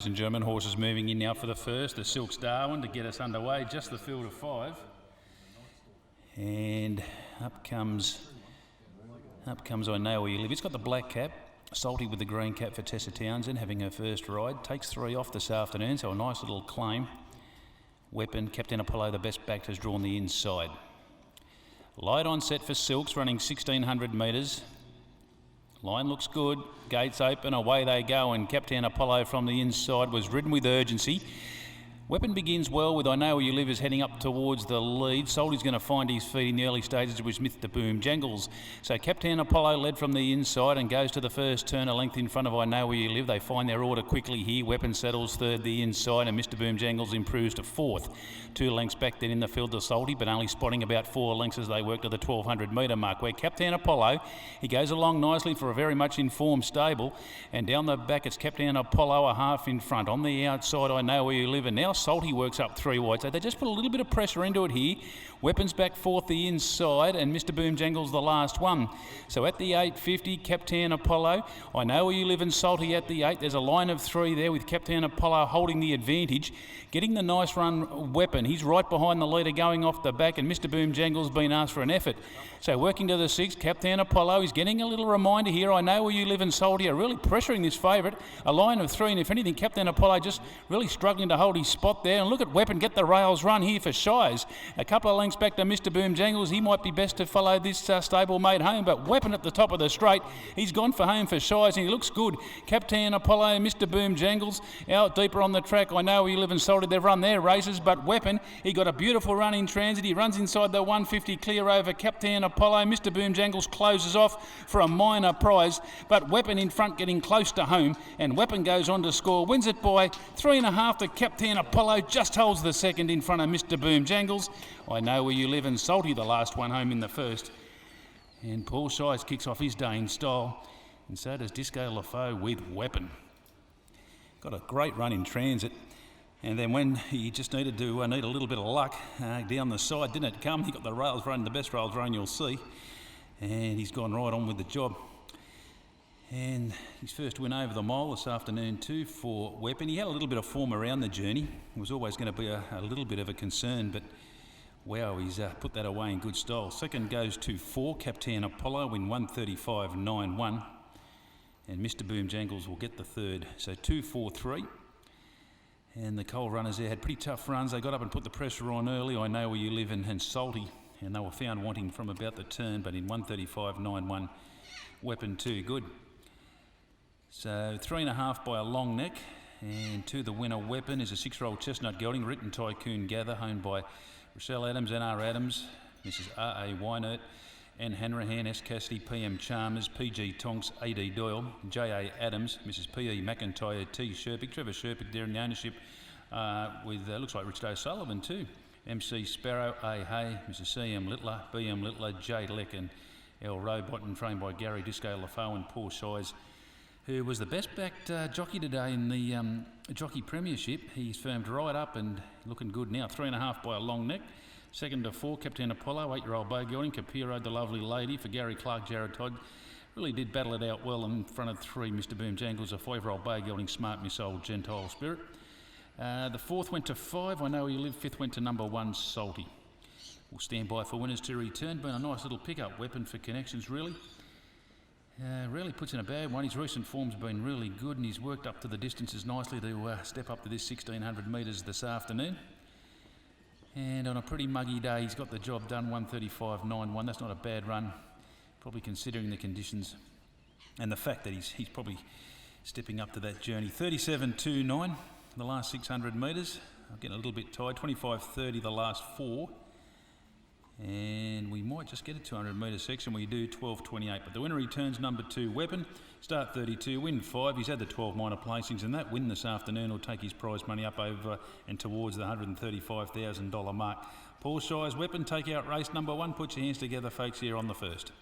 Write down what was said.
Ladies and gentlemen, horses moving in now for the first. The Silks Darwin to get us underway, just the field of five. And up comes I Know Where You Live. It's got the black cap, Salty with the green cap for Tessa Townsend, having her first ride. Takes 3 off this afternoon, so a nice little claim. Weapon, Captain Apollo, the best backed, has drawn the inside. Light on set for Silks, running 1600 metres. Line looks good, gates open, away they go, and Captain Apollo from the inside was ridden with urgency. Weapon begins well with I Know Where You Live is heading up towards the lead. Salty's going to find his feet in the early stages with Mr. Boom Jangles. So Captain Apollo led from the inside and goes to the first turn a length in front of I Know Where You Live. They find their order quickly here. Weapon settles third the inside and Mr. Boom Jangles improves to fourth. 2 lengths back then in the field to Salty, but only spotting about 4 lengths as they work to the 1200 metre mark, where Captain Apollo, he goes along nicely for a very much informed stable, and down the back it's Captain Apollo a half in front. On the outside I Know Where You Live, and now Salty works up 3 wide, so they just put a little bit of pressure into it here. Weapons back fourth the inside, and Mr. Boom Jangles the last one. So at the 850, Captain Apollo, I Know Where You Live, and Salty at the 8. There's a line of 3 there with Captain Apollo holding the advantage, getting the nice run. Weapon, he's right behind the leader going off the back, and Mr. Boom Jangles been asked for an effort. So working to the 6th, Captain Apollo is getting a little reminder here. I Know Where You Live and Salty are really pressuring this favourite. A line of 3, and if anything, Captain Apollo just really struggling to hold his spot there. And look at Weapon get the rails run here for Shires. A couple of lengths back to Mr. Boom Jangles. He might be best to follow this stablemate home, but Weapon at the top of the straight. He's gone for home for Shires, and he looks good. Captain Apollo and Mr. Boom Jangles out deeper on the track. I Know Where You Live and Salty, they've run their races, but Weapon, he got a beautiful run in transit. He runs inside the 150 clear over Captain Apollo. Mr. Boom Jangles closes off for a minor prize, but Weapon in front getting close to home, and Weapon goes on to score. Wins it by 3.5 to Captain Apollo, just holds the second in front of Mr. Boom Jangles. I Know Where You Live and Salty, the last one home in the first. And Paul Shires kicks off his day in style, and so does Disco LaFoe with Weapon. Got a great run in transit. And then when he just needed to need a little bit of luck down the side, didn't it come? He got the rails run, the best rails run you'll see, and he's gone right on with the job. And his first win over the mile this afternoon too for Weapon. He had a little bit of form around the journey. It was always going to be a little bit of a concern, but wow, he's put that away in good style. Second goes to 4, Captain Apollo in 1:35.91, and Mr. Boom Jangles will get the third. So 2, 4, 3. And the coal runners there had pretty tough runs. They got up and put the pressure on early. I Know Where You Live and Salty, and they were found wanting from about the turn, but in 1:35.91, Weapon too good. So 3.5 by a long neck, and to the winner. Weapon is a 6-year-old chestnut gelding, written Tycoon Gather, owned by Rochelle Adams, N.R. Adams, Mrs. R.A. Wynert, Anne Hanrahan, S. Cassidy, P.M. Chalmers, P.G. Tonks, A.D. Doyle, J.A. Adams, Mrs. P.E. McIntyre, T. Sherpick, Trevor Sherpick there in the ownership with, looks like Richard O'Sullivan too, M.C. Sparrow, A. Hay, Mrs. C.M. Littler, B.M. Littler, J. Leck, and L. Robot, trained by Gary Disco LaFoe and Paul Shires, who was the best backed jockey today in the Jockey Premiership. He's firmed right up and looking good now. 3.5 by a long neck. Second to 4, Captain Apollo, 8-year-old bow gelding, Capiro, the lovely lady, for Gary Clark, Jared Todd. Really did battle it out well in front of 3, Mr. Boom Jangles, a 5-year-old bow gelding, Smart Miss Old Gentile Spirit. The 4th went to 5, I Know Where You Live. 5th went to number 1, Salty. We'll stand by for winners to return. Been a nice little pick-up Weapon for connections, really. Really puts in a bad one. His recent form's been really good, and he's worked up to the distances nicely to step up to this 1600 metres this afternoon. And on a pretty muggy day, he's got the job done, 1:35.91. That's not a bad run, probably considering the conditions and the fact that he's probably stepping up to that journey. 37.29 the last 600 metres. I'm getting a little bit tired. 25.30 the last 4. And we might just get a 200 metre section. We do 12.28, but the winner returns number 2, Weapon. Start 32, win 5. He's had the 12 minor placings, and that win this afternoon will take his prize money up over and towards the $135,000 mark. Paul Shires, Weapon, take out race number 1. Put your hands together, folks, here on the first.